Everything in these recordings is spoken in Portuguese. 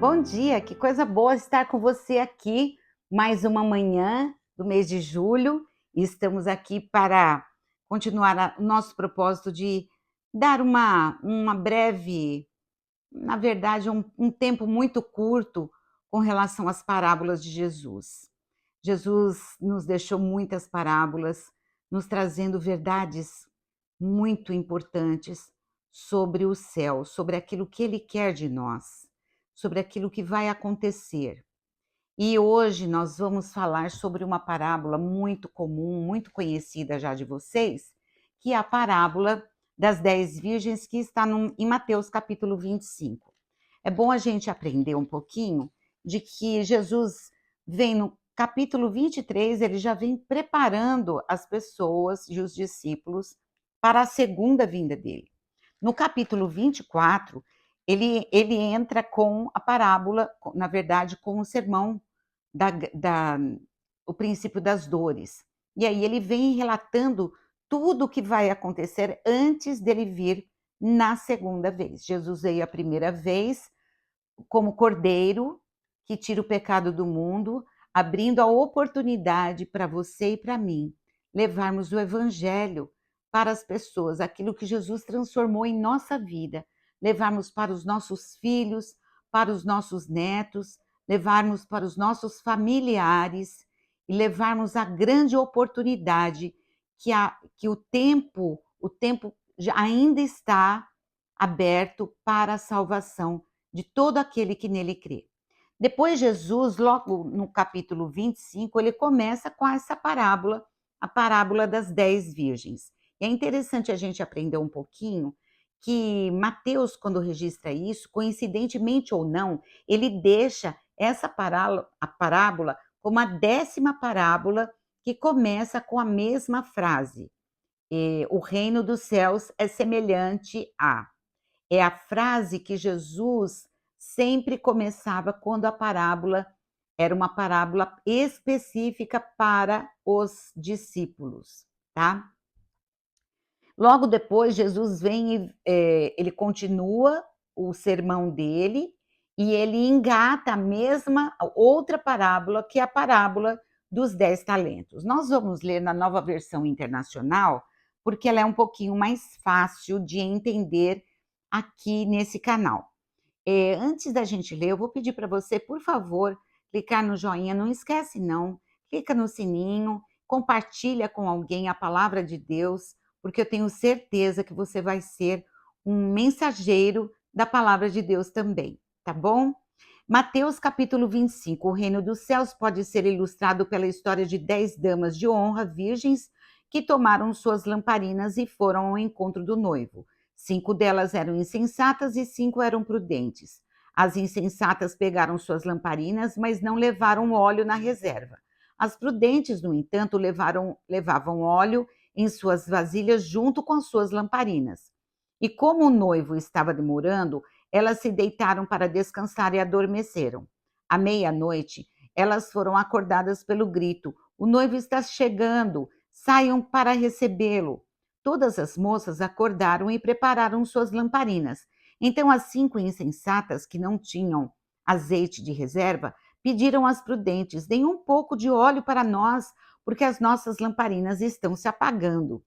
Bom dia, que coisa boa estar com você aqui. Mais uma manhã do mês de julho e estamos aqui para continuar o nosso propósito de dar uma breve, na verdade, um tempo muito curto com relação às parábolas de Jesus. Jesus nos deixou muitas parábolas, nos trazendo verdades muito importantes sobre o céu, sobre aquilo que Ele quer de nós, sobre aquilo que vai acontecer. E hoje nós vamos falar sobre uma parábola muito comum, muito conhecida já de vocês, que é a parábola das 10 virgens que está em Mateus capítulo 25. É bom a gente aprender um pouquinho de que Jesus vem no capítulo 23, ele já vem preparando as pessoas e os discípulos para a segunda vinda dele. No capítulo 24, ele entra com a parábola, na verdade, com o sermão da, da, o princípio das dores. E aí ele vem relatando tudo o que vai acontecer antes dele vir na segunda vez. Jesus veio a primeira vez como cordeiro que tira o pecado do mundo, abrindo a oportunidade para você e para mim levarmos o evangelho para as pessoas, aquilo que Jesus transformou em nossa vida, levarmos para os nossos filhos, para os nossos netos, levarmos para os nossos familiares e levarmos a grande oportunidade que o tempo ainda está aberto para a salvação de todo aquele que nele crê. Depois Jesus, logo no capítulo 25, ele começa com essa parábola, a parábola das 10 virgens. E é interessante a gente aprender um pouquinho que Mateus, quando registra isso, coincidentemente ou não, ele deixa essa a parábola como a 10ª parábola que começa com a mesma frase. O reino dos céus é semelhante a. É a frase que Jesus sempre começava quando a parábola era uma parábola específica para os discípulos, tá? Logo depois, Jesus vem e ele continua o sermão dele e ele engata a mesma outra parábola, que é a parábola dos 10 talentos. Nós vamos ler na Nova Versão Internacional, porque ela é um pouquinho mais fácil de entender aqui nesse canal. Antes da gente ler, eu vou pedir para você, por favor, clicar no joinha, não esquece não, clica no sininho, compartilha com alguém a palavra de Deus, porque eu tenho certeza que você vai ser um mensageiro da palavra de Deus também, tá bom? Mateus capítulo 25, o reino dos céus pode ser ilustrado pela história de 10 damas de honra virgens que tomaram suas lamparinas e foram ao encontro do noivo. 5 delas eram insensatas e 5 eram prudentes. As insensatas pegaram suas lamparinas, mas não levaram óleo na reserva. As prudentes, no entanto, levavam óleo em suas vasilhas junto com as suas lamparinas. E como o noivo estava demorando, elas se deitaram para descansar e adormeceram. À meia-noite, elas foram acordadas pelo grito: "O noivo está chegando, saiam para recebê-lo." Todas as moças acordaram e prepararam suas lamparinas. Então as 5 insensatas, que não tinham azeite de reserva, pediram às prudentes: "Deem um pouco de óleo para nós, porque as nossas lamparinas estão se apagando."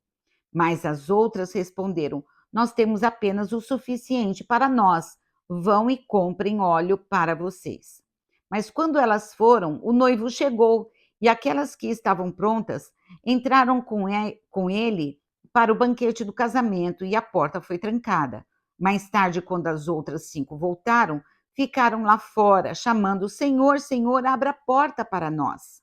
Mas as outras responderam: "Nós temos apenas o suficiente para nós. Vão e comprem óleo para vocês." Mas quando elas foram, o noivo chegou e aquelas que estavam prontas entraram com ele para o banquete do casamento e a porta foi trancada. Mais tarde, quando as outras 5 voltaram, ficaram lá fora, chamando: "Senhor, Senhor, abra a porta para nós."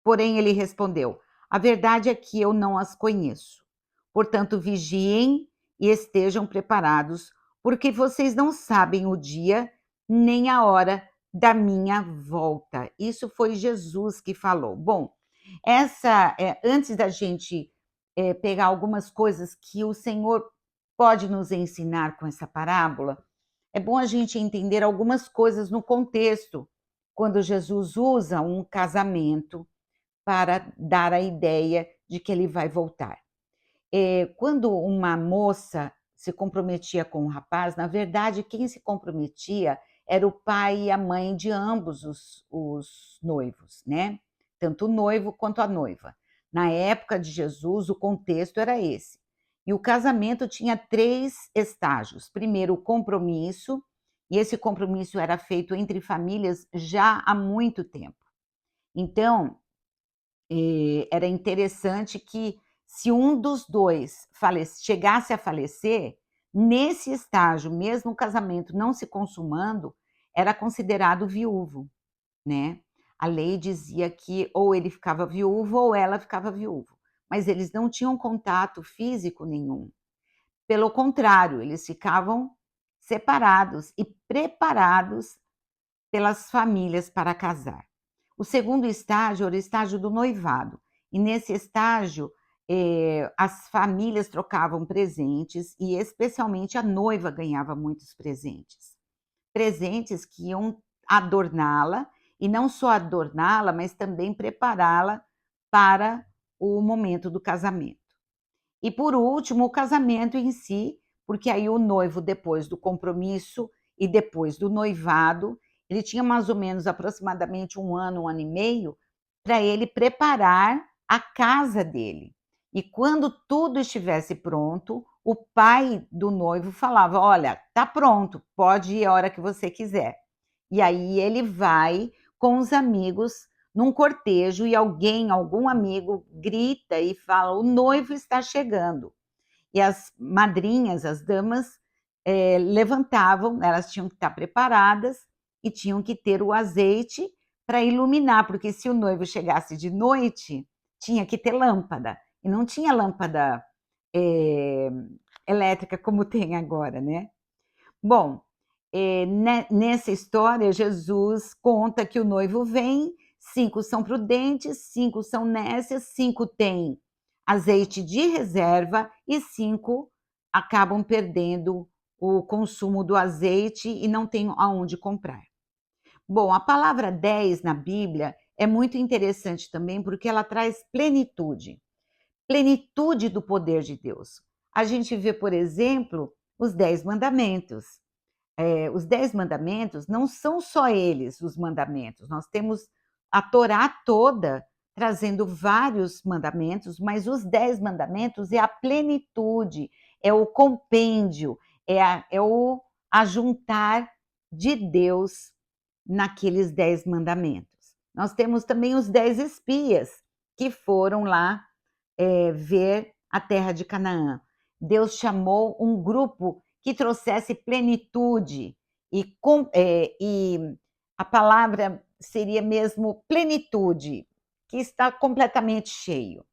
Porém, ele respondeu: "A verdade é que eu não as conheço. Portanto, vigiem e estejam preparados, porque vocês não sabem o dia nem a hora da minha volta." Isso foi Jesus que falou. Bom, antes da gente pegar algumas coisas que o Senhor pode nos ensinar com essa parábola, é bom a gente entender algumas coisas no contexto, quando Jesus usa um casamento para dar a ideia de que ele vai voltar. Quando uma moça se comprometia com um rapaz, na verdade, quem se comprometia era o pai e a mãe de ambos os noivos, né? Tanto o noivo quanto a noiva. Na época de Jesus, o contexto era esse. E o casamento tinha 3 estágios. Primeiro, o compromisso, e esse compromisso era feito entre famílias já há muito tempo. Então, era interessante que se um dos 2 chegasse a falecer, nesse estágio, mesmo o casamento não se consumando, era considerado viúvo, né. A lei dizia que ou ele ficava viúvo ou ela ficava viúvo, mas eles não tinham contato físico nenhum. Pelo contrário, eles ficavam separados e preparados pelas famílias para casar. O segundo estágio era o estágio do noivado, e nesse estágio, as famílias trocavam presentes e especialmente a noiva ganhava muitos presentes. Presentes que iam adorná-la, e não só adorná-la, mas também prepará-la para o momento do casamento. E por último, o casamento em si, porque aí o noivo, depois do compromisso e depois do noivado, ele tinha mais ou menos aproximadamente 1 ano e meio, para ele preparar a casa dele. E quando tudo estivesse pronto, o pai do noivo falava: "Olha, tá pronto, pode ir a hora que você quiser". E aí ele vai com os amigos num cortejo e algum amigo grita e fala: "O noivo está chegando". E as madrinhas, as damas, levantavam, elas tinham que estar preparadas e tinham que ter o azeite para iluminar, porque se o noivo chegasse de noite, tinha que ter lâmpada, e não tinha lâmpada, eh, elétrica como tem agora, né. Bom, nessa história, Jesus conta que o noivo vem, 5 são prudentes, 5 são nécias, 5 têm azeite de reserva e 5 acabam perdendo o consumo do azeite e não têm aonde comprar. Bom, a palavra 10 na Bíblia é muito interessante também, porque ela traz plenitude, plenitude do poder de Deus. A gente vê, por exemplo, os 10 mandamentos. Os 10 mandamentos não são só eles os mandamentos, nós temos a Torá toda trazendo vários mandamentos, mas os 10 mandamentos é a plenitude, é o compêndio, é o ajuntar de Deus naqueles 10 mandamentos. Nós temos também os 10 espias que foram lá, ver a terra de Canaã. Deus chamou um grupo que trouxesse plenitude e a palavra seria mesmo plenitude, que está completamente cheio.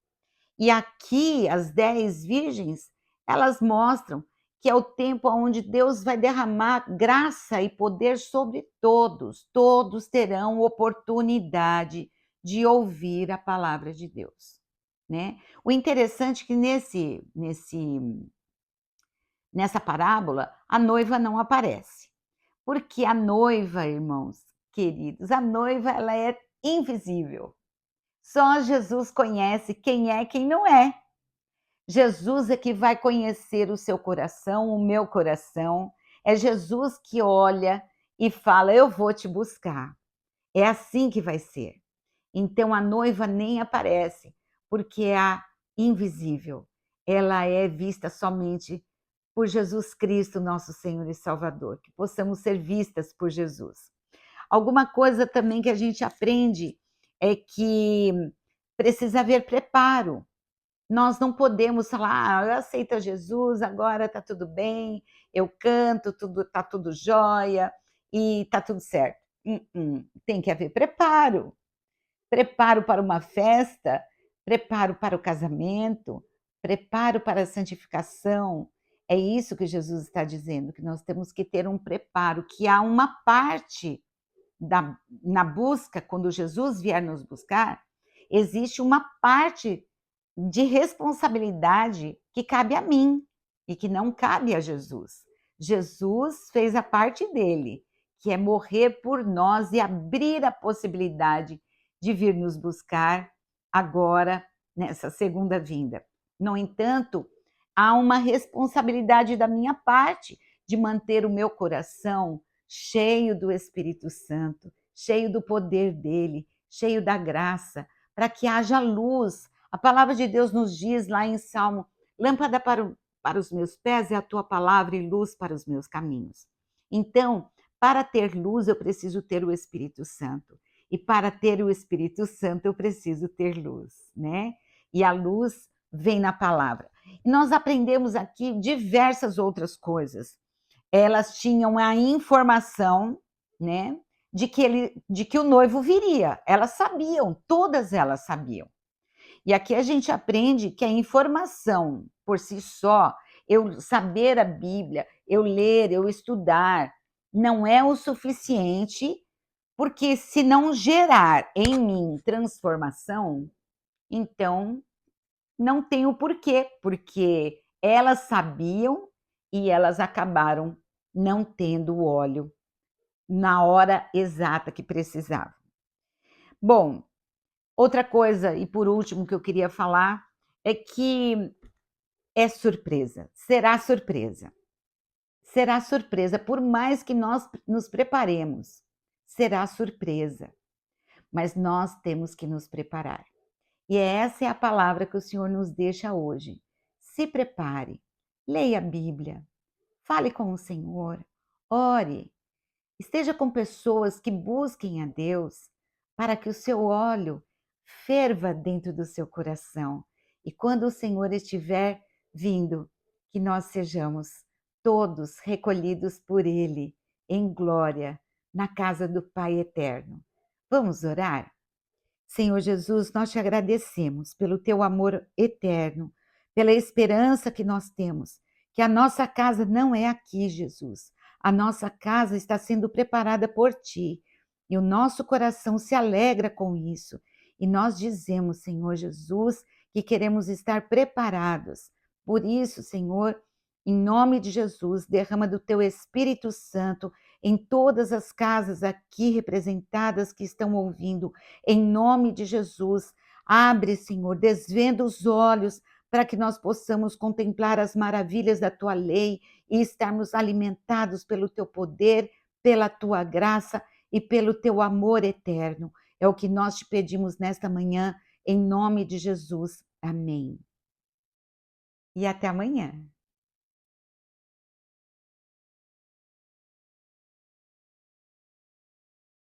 E aqui as 10 virgens, elas mostram que é o tempo onde Deus vai derramar graça e poder sobre todos. Todos terão oportunidade de ouvir a palavra de Deus, né. O interessante é que nessa parábola, a noiva não aparece, porque a noiva, irmãos queridos, a noiva ela é invisível. Só Jesus conhece quem é, quem não é. Jesus é que vai conhecer o seu coração, o meu coração. É Jesus que olha e fala: "Eu vou te buscar". É assim que vai ser. Então a noiva nem aparece, porque é a invisível. Ela é vista somente por Jesus Cristo, nosso Senhor e Salvador, que possamos ser vistas por Jesus. Alguma coisa também que a gente aprende é que precisa haver preparo. Nós não podemos falar: "Ah, eu aceito a Jesus, agora está tudo bem, eu canto, tudo jóia e está tudo certo". Tem que haver preparo. Preparo para uma festa, preparo para o casamento, preparo para a santificação. É isso que Jesus está dizendo, que nós temos que ter um preparo, que há uma parte na busca, quando Jesus vier nos buscar, existe uma parte de responsabilidade que cabe a mim e que não cabe a Jesus. Jesus fez a parte dele, que é morrer por nós e abrir a possibilidade de vir nos buscar agora nessa segunda vinda. No entanto, há uma responsabilidade da minha parte de manter o meu coração cheio do Espírito Santo, cheio do poder dele, cheio da graça, para que haja luz. A palavra de Deus nos diz lá em Salmo: lâmpada para os meus pés é a tua palavra e luz para os meus caminhos. Então, para ter luz, eu preciso ter o Espírito Santo. E para ter o Espírito Santo, eu preciso ter luz, né? E a luz vem na palavra. E nós aprendemos aqui diversas outras coisas. Elas tinham a informação, né, de que o noivo viria. Elas sabiam, todas elas sabiam. E aqui a gente aprende que a informação por si só, eu saber a Bíblia, eu ler, eu estudar, não é o suficiente, porque se não gerar em mim transformação, então não tem o porquê, porque elas sabiam e elas acabaram não tendo o óleo na hora exata que precisavam. Bom, outra coisa, e por último, que eu queria falar, é que é surpresa, será surpresa. Será surpresa, por mais que nós nos preparemos, será surpresa. Mas nós temos que nos preparar. E essa é a palavra que o Senhor nos deixa hoje. Se prepare, leia a Bíblia, fale com o Senhor, ore, esteja com pessoas que busquem a Deus para que o seu óleo ferva dentro do seu coração. E quando o Senhor estiver vindo, que nós sejamos todos recolhidos por Ele em glória na casa do Pai eterno. Vamos orar? Senhor Jesus, nós te agradecemos pelo teu amor eterno, pela esperança que nós temos, que a nossa casa não é aqui, Jesus. A nossa casa está sendo preparada por ti e o nosso coração se alegra com isso. E nós dizemos, Senhor Jesus, que queremos estar preparados. Por isso, Senhor, em nome de Jesus, derrama do teu Espírito Santo em todas as casas aqui representadas que estão ouvindo, em nome de Jesus. Abre, Senhor, desvenda os olhos para que nós possamos contemplar as maravilhas da tua lei e estarmos alimentados pelo teu poder, pela tua graça e pelo teu amor eterno. É o que nós te pedimos nesta manhã, em nome de Jesus. Amém. E até amanhã.